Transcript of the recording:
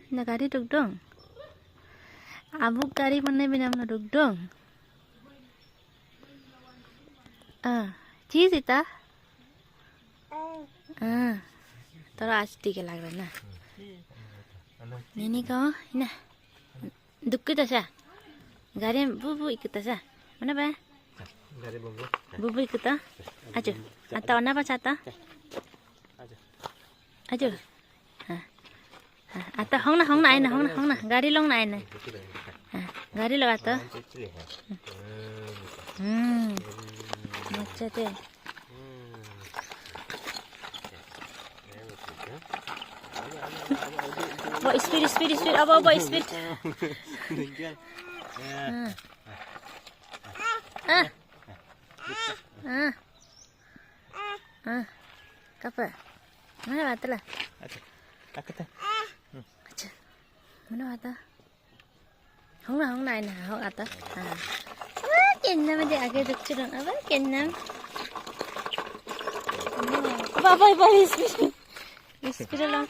na gari dugdong. Abuk gari mana binam na dugdong. Cheese ita? Tara asti ke lag na. Nini ko, ina. Dukita sa. Gari bubu ikita sa. Mana ba? Gari bubu. Bubu ikita. Ajo. Ata ona pa chata? Ajo. Ata hong na ai na hong na. Gari long na ai na. Gari laga to. Macam tu. Bawa speed. Bawa speed. Kapa? Mana bata lah? Takut. Mana bata? Hong na ai na hong ata. Kenam dia agak dukcurun apa? Kenam. Bye. Speed lang.